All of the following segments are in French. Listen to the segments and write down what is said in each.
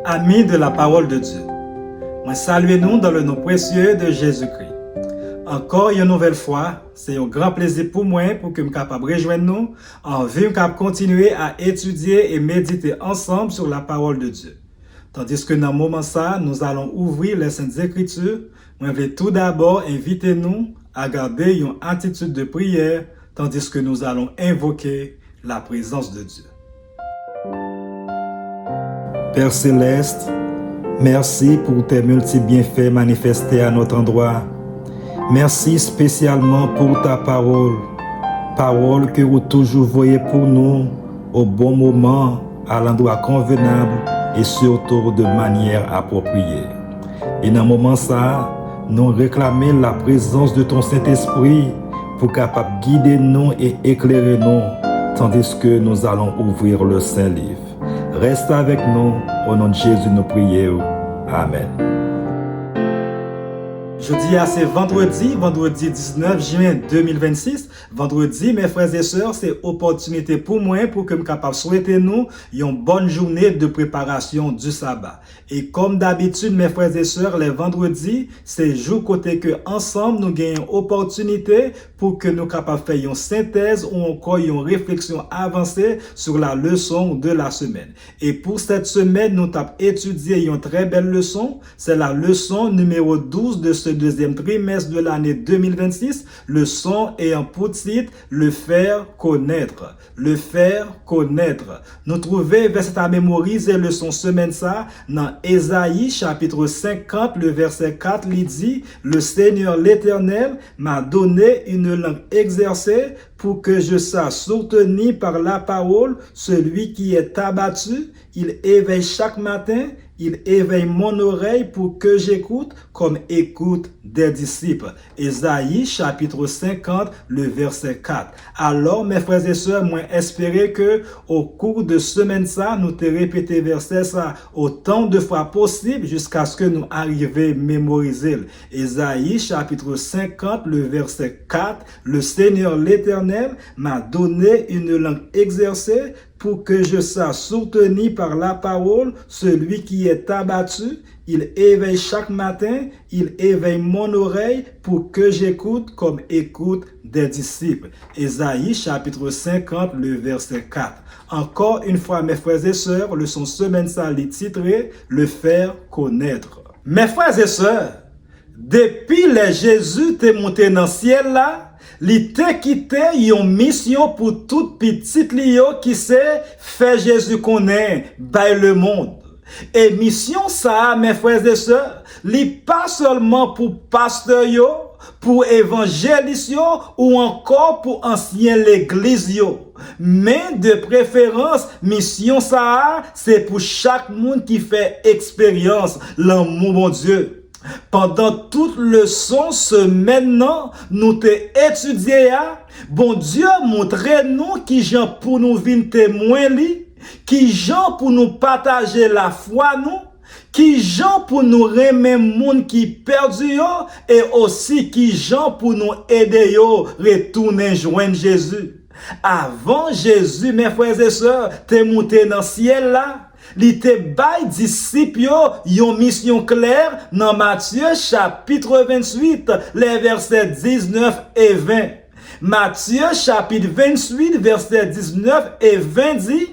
Amis de la parole de Dieu, moi salue nous dans le nom précieux de Jésus-Christ. Encore une nouvelle fois, c'est un grand plaisir pour moi pour que je sois capable de rejoindre nous en vue de continuer à étudier et méditer ensemble sur la parole de Dieu. Tandis que dans ce moment ça, nous allons ouvrir les Saintes Écritures. Je vais tout d'abord inviter nous à garder une attitude de prière tandis que nous allons invoquer la présence de Dieu. Père Céleste, merci pour tes multiples bienfaits manifestés à notre endroit. Merci spécialement pour ta parole, parole que vous toujours voyez pour nous au bon moment, à l'endroit convenable et surtout de manière appropriée. Et dans ce moment ça, nous réclamons la présence de ton Saint-Esprit pour capable guider nous et éclairer nous, tandis que nous allons ouvrir le Saint-Livre. Reste avec nous, au nom de Jésus nous prions. Amen. Jeudi, c'est vendredi 19 juin 2026. Vendredi, mes frères et sœurs, c'est opportunité pour moi pour que je sois capable de souhaiter nous une bonne journée de préparation du sabbat. Et comme d'habitude, mes frères et sœurs, les vendredis, c'est jour côté que ensemble nous gagnons opportunité pour que nous soyons capables de faire une synthèse ou encore une réflexion avancée sur la leçon de la semaine. Et pour cette semaine, nous avons étudié une très belle leçon. C'est la leçon numéro 12 de ce deuxième trimestre de l'année 2026, leçon ayant pour titre le faire connaître. Le faire connaître. Nous trouvons verset à mémoriser leçon semaine ça dans Ésaïe chapitre 50, le verset 4, il dit: le Seigneur l'Éternel m'a donné une langue exercée pour que je sache soutenir par la parole celui qui est abattu. Il éveille chaque matin, il éveille mon oreille pour que j'écoute comme écoute des disciples. Ésaïe chapitre 50, le verset 4. Alors, mes frères et sœurs, moi espérer que au cours de semaine ça, nous te répéter verset ça autant de fois possible jusqu'à ce que nous arrivions à mémoriser. Ésaïe chapitre 50, le verset 4. Le Seigneur l'Éternel m'a donné une langue exercée pour que je sache soutenir par la parole celui qui est abattu. Il éveille chaque matin, il éveille mon oreille pour que j'écoute comme écoute des disciples. Ésaïe chapitre 50, le verset 4. Encore une fois, mes frères et sœurs, leçon semaine ça est titré le faire connaître. Mes frères et sœurs, depuis les Jésus t'est monté dans le ciel là, li te quitté une mission pour toute petite lio qui sait faire Jésus connaît by le monde. Et mission ça, mes frères et sœurs, li pas seulement pour pasteur yo, pour évangéliste yo, ou encore pour ancien l'église yo. Mais de préférence, mission ça, c'est pour chaque monde qui fait expérience l'amour mon Dieu. Pendant toute leçon semaine, nous te étudié, bon Dieu montre nous qui gens pour nous venir témoin li, qui gens pour nous partager la foi nous, qui gens pour nous remettre monde qui perdu yo, et aussi qui gens pour nous aider yo retourner joindre Jésus. Avant Jésus, mes frères et sœurs, t'es monté dans le ciel là. Li te bay disciple yon mission claire dans Matthieu chapitre 28, les versets 19 et 20. Matthieu chapitre 28, versets 19 et 20 dit: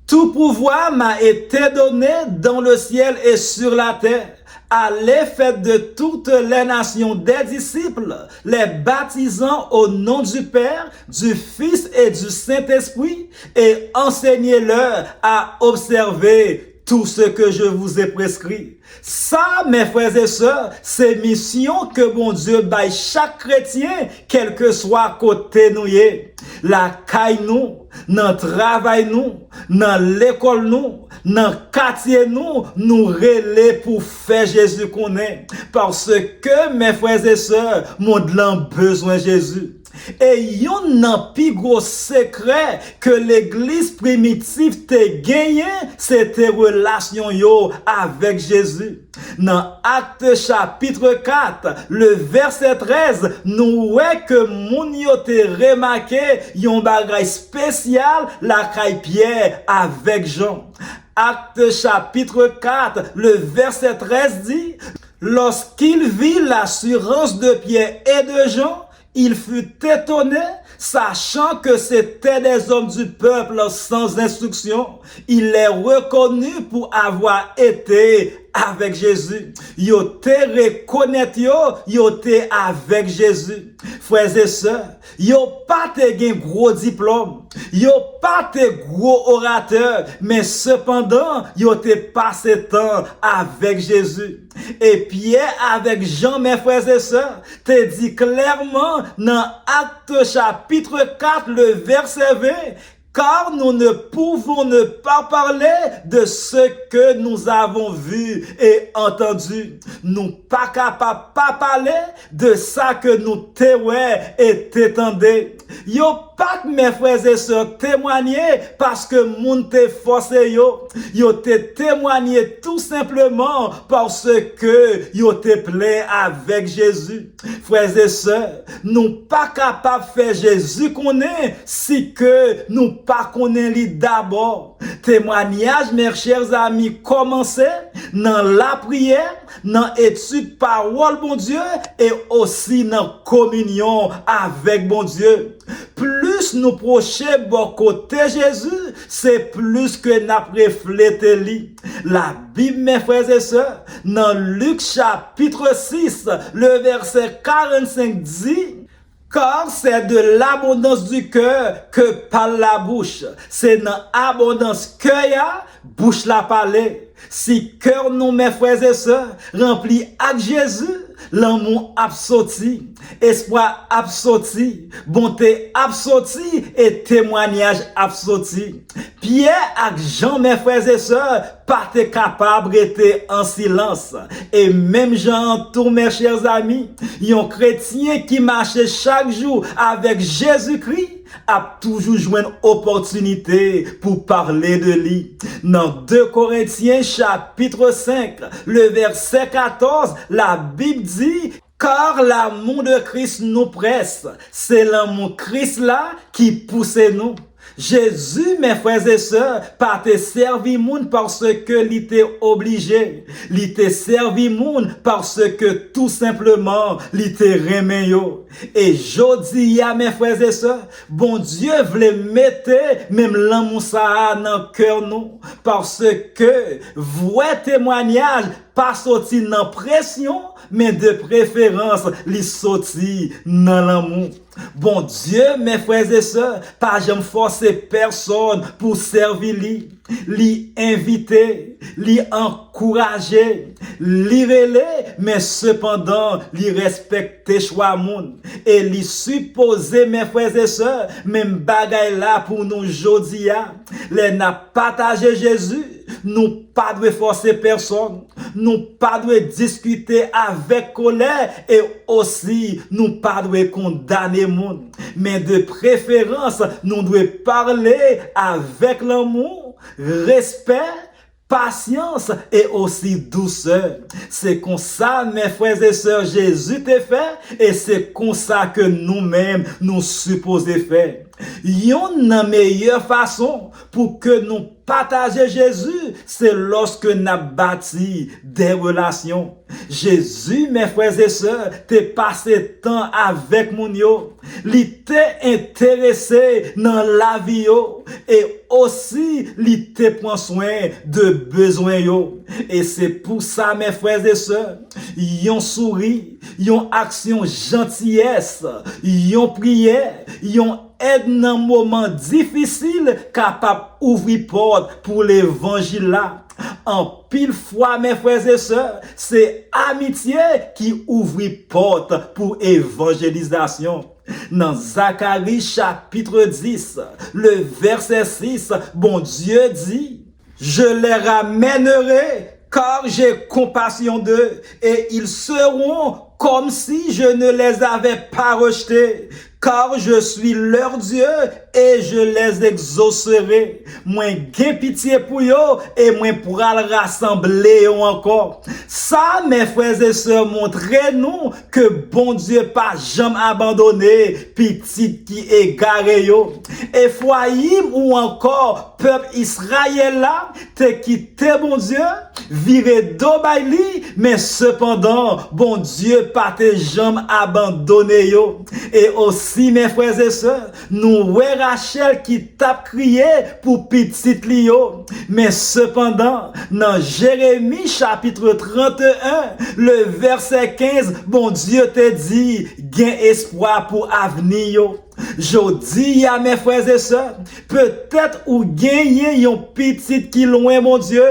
tout pouvoir m'a été donné dans le ciel et sur la terre. Allez, faites de toutes les nations des disciples, les baptisant au nom du Père, du Fils et du Saint-Esprit, et enseignez-leur à observer tout ce que je vous ai prescrit. Ça, mes frères et sœurs, c'est mission que bon Dieu baille chaque chrétien, quel que soit côté nous yé. La caille nous, dans travail nous, dans l'école nous, dans quartier nous relais pour faire Jésus connaît. Parce que, mes frères et sœurs, monde l'en besoin Jésus. Et yon nan pi gros secret que l'église primitive te gagné, c'était relation yo avec Jésus. Dans Acte chapitre 4, le verset 13, nous voyons que moun yo te remarqué yon bagay spécial la caille Pierre avec Jean. Actes chapitre 4, le verset 13 dit, lorsqu'il vit l'assurance de Pierre et de Jean, il fut étonné, sachant que c'étaient des hommes du peuple sans instruction. Il les reconnut pour avoir été avec Jésus. Yo te reconnaît yo te avec Jésus. Frères et sœurs, yo pas te gen gros diplôme, yo pas te gros orateur, mais cependant, yo te passé temps avec Jésus. Et Pierre avec Jean, mes frères et sœurs, te dit clairement dans Actes chapitre 4, le verset 20, car nous ne pouvons ne pas parler de ce que nous avons vu et entendu. Nous pas capables pas parler de ça que nous témoignons et t'étendez. Yo pas mes frères et sœurs témoigner parce que moun te forcé yo. Yo te témoigner tout simplement parce que yo te plaît avec Jésus. Frères et sœurs, nous pas capables de faire Jésus connaît si que nous pas connaît lui d'abord. Témoignage, mes chers amis, commencez dans la prière, dans l'étude parole bon Dieu et aussi dans communion avec bon Dieu. Plus nous procher bon côté Jésus, c'est plus que n'a reflété lui. La Bible, mes frères et sœurs, dans Luc chapitre 6, le verset 45 dit, car c'est de l'abondance du cœur que parle la bouche. C'est dans l'abondance que ya, bouche la parle. Si cœur nous, mes frères et sœurs, rempli avec Jésus, l'amour absorti, espoir absorti, bonté absorti et témoignage absorti. Pierre et Jean, mes frères et sœurs, pas capable d'être en silence. Et même Jean, tous mes chers amis, un chrétien qui marche chaque jour avec Jésus-Christ, a toujours joué une opportunité pour parler de lui. Dans 2 Corinthiens chapitre 5, le verset 14, la Bible dit, car l'amour de Christ nous presse, c'est l'amour Christ là qui pousse nous. Jésus, mes frères et sœurs, pas te servi moun parce que il était obligé. Il te servi moun parce que tout simplement, il était remet yo. Et jodi ya, mes frères et sœurs, bon Dieu voulait mettre même l'amour ça dans cœur nous. Parce que, vrai témoignage, pas sorti dans pression, mais de préférence, li sorti dans l'amour. Bon Dieu, mes frères et sœurs, pas jamais forcer personne pour servir li inviter, li encourager, li relais, mais cependant, li respecter choix moun. Et li supposer, mes frères et sœurs, même bagay là pour nous jodia, les n'a partagé Jésus, nous pas de forcer personne, nous pas de discuter avec colère et aussi nous pas de condamner monde, mais de préférence nous devons parler avec l'amour, respect, patience et aussi douceur. C'est comme ça, mes frères et sœurs, Jésus t'a fait et c'est comme ça que nous-mêmes nous supposons faire. Une meilleure façon pour que nous partager Jésus, c'est lorsque nous bâti des relations. Jésus, mes frères et sœurs, t'es passé temps avec mon yo. Il t'est intéressé dans la vie yo. Et aussi, il te prend soin de besoin yo. Et c'est pour ça, mes frères et sœurs, yon souri, yon action gentillesse, yon prière, yon aide dans un moment difficile capable d'ouvrir porte pour l'évangile là. En pile fois, mes frères et sœurs, c'est amitié qui ouvre porte pour évangélisation. Dans Zacharie chapitre 10, le verset 6, bon Dieu dit, je les ramènerai car j'ai compassion d'eux et ils seront comme si je ne les avais pas rejetés, car je suis leur Dieu et je les exaucerai. Moi gain pitié pour yo et moi pour le rassembler yo encore. Ça, mes frères et sœurs, montrez-nous que bon Dieu pas jamais abandonné petit qui égaré yo. Ephraïm ou encore peuple Israël là, te quitté bon Dieu, viré d'Obaïli, mais cependant, bon Dieu pas te jamais abandonné yo. Et aussi, mes frères et sœurs, nous voyons Rachel qui tape crié pour petit Lio. Mais cependant, dans Jérémie chapitre 31, le verset 15, bon Dieu te dit, gain espoir pour avenir yo. Je dis à mes frères et sœurs, peut-être ou gagner yon petit qui loin, mon Dieu,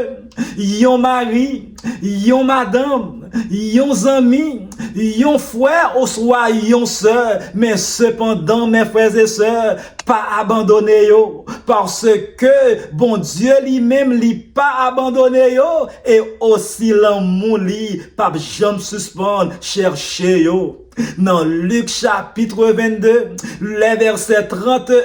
yon mari, yon madame, yon ami, yon frère ou soit yon sœur, mais cependant, mes frères et sœurs, pas abandonner yo, parce que bon Dieu lui-même lui pas abandonné yo, et aussi l'amour lui, pas jamais suspendre, chercher yo. Dans Luc chapitre 22, les versets 31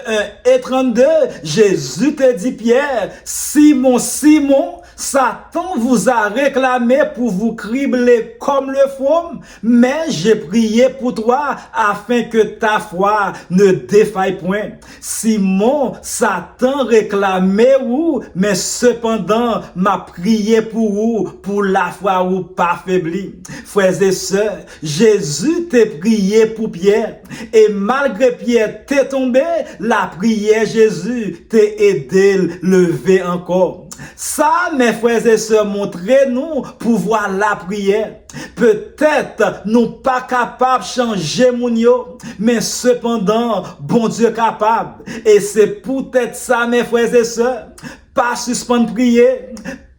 et 32, Jésus te dit Pierre, Simon, Simon, Satan vous a réclamé pour vous cribler comme le faume, mais j'ai prié pour toi afin que ta foi ne défaille point. Simon, Satan réclamait vous, mais cependant m'a prié pour vous, pour la foi ou pas faibli. Frères et sœurs, Jésus t'a prié pour Pierre, et malgré Pierre t'est tombé, la prière Jésus t'a aidé lever encore. Ça, mes frères et sœurs, montrez-nous pouvoir la prière. Peut-être nous pas capables de changer mon yo, mais cependant, bon Dieu capable. Et c'est peut-être ça, mes frères et sœurs, pas suspendre prier,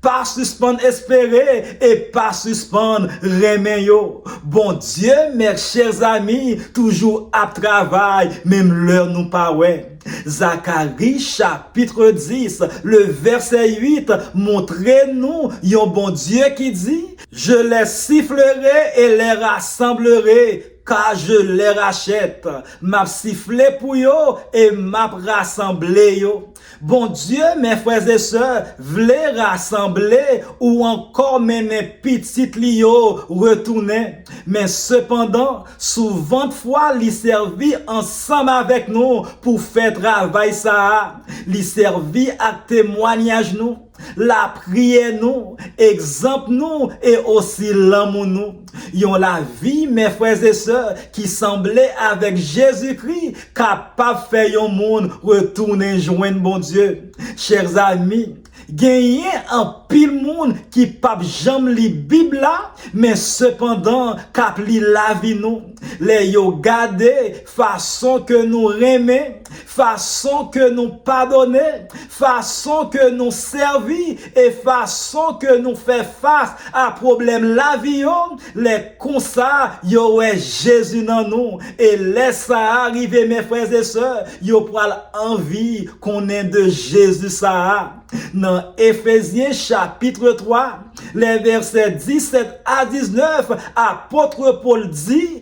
pas suspendre espérer et pas suspendre remen yo. Bon Dieu, mes chers amis, toujours à travail, même l'heure nous pas ouais. Zacharie chapitre 10, le verset 8, montrez-nous yon bon Dieu qui dit, je les sifflerai et les rassemblerai, car je les rachète. M'a sifflé pour yo et m'a rassemblé yo. Bon Dieu, mes frères et sœurs, v'lez rassembler ou encore mener petit lio retourner. Mais cependant, souvent de fois, li servi ensemble avec nous pour faire travail ça. Li servi à témoignage nous. La prière nous, exemple nous et aussi l'amour nous. Yon la vie, mes frères et sœurs, qui semblait avec Jésus-Christ, capable de faire yon monde retourner joindre bon Dieu. Chers amis, gagner un pile monde qui pape jamais li Bible là, mais cependant cap li la vie nous. Les yo gade façon que nous remet, façon que nous pardonner, façon que nous servir et façon que nous fait face à problème la vie yo, les comme ça yo ouais Jésus dans nous et laisse ça arriver mes frères et sœurs, yo pral envie qu'on ait de Jésus ça. Dans Éphésiens chapitre 3, les versets 17 à 19, apôtre Paul dit,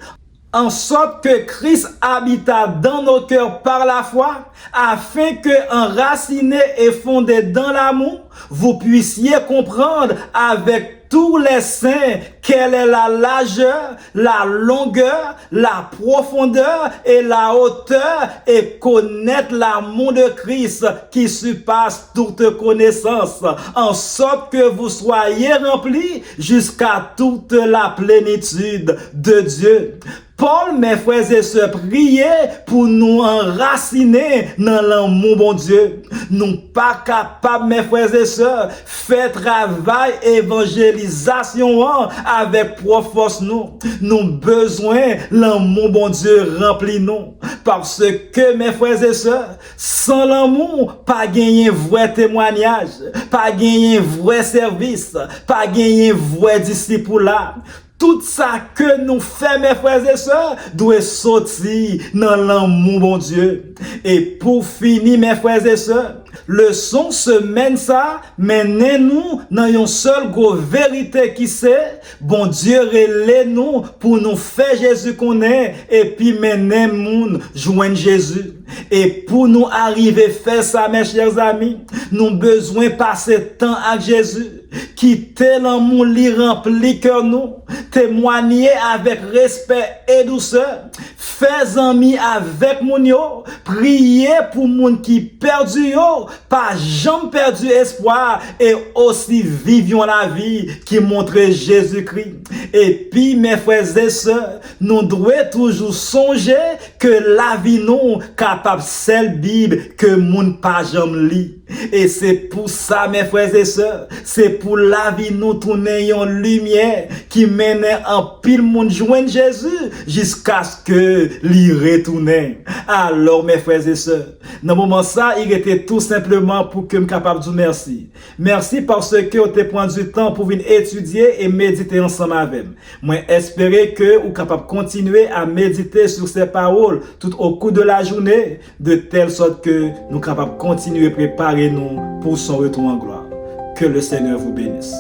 en sorte que Christ habita dans nos cœurs par la foi, afin que, enracinés et fondés dans l'amour, vous puissiez comprendre avec tous les saints quelle est la largeur, la longueur, la profondeur et la hauteur et connaître l'amour de Christ qui surpasse toute connaissance, en sorte que vous soyez remplis jusqu'à toute la plénitude de Dieu. Paul, mes frères et sœurs, priez pour nous enraciner dans l'amour, bon Dieu. Nous pas capables, mes frères et sœurs, faire travail évangélisation avec force nous. Nous besoin l'amour, bon Dieu, rempli nous. Parce que, mes frères et sœurs, sans l'amour, pas gagner vrai témoignage, pas gagner vrai service, pas gagner vrai disciple là. Tout ça que nous faisons, mes frères et sœurs, doit sortir dans l'amour, bon Dieu. Et pour finir, mes frères et sœurs, Leçon semaine ça, mène nous dans une seule gros vérité qui c'est, bon Dieu relève nous pour nous faire Jésus connaît et puis mener moun joindre Jésus. Et pour nous arriver à faire ça, mes chers amis, nous avons besoin de passer temps avec Jésus. Quitter l'amour li rempli cœur nous, témoigner avec respect et douceur, faire amis avec moun yo, prier pour moun qui perdu yo, pas jamais perdu espoir et aussi vivons la vie qui montre Jésus-Christ. Et puis mes frères et sœurs, nous devons toujours songer que la vie nous capable celle Bible que moun pas jamais lit. Et c'est pour ça mes frères et sœurs, c'est pour la vie nous tourner en lumière qui mène en pile monde joindre Jésus jusqu'à ce que l'y retourne. Alors mes frères et sœurs, dans le moment ça, il était tout simplement pour que je sois capable de dire merci. Merci parce que vous avez pris du temps pour venir étudier et méditer ensemble avec moi. Moi espérer que vous êtes capable de continuer à méditer sur ces paroles tout au cours de la journée, de telle sorte que nous sommes capables de continuer à préparer nous pour son retour en gloire. Que le Seigneur vous bénisse.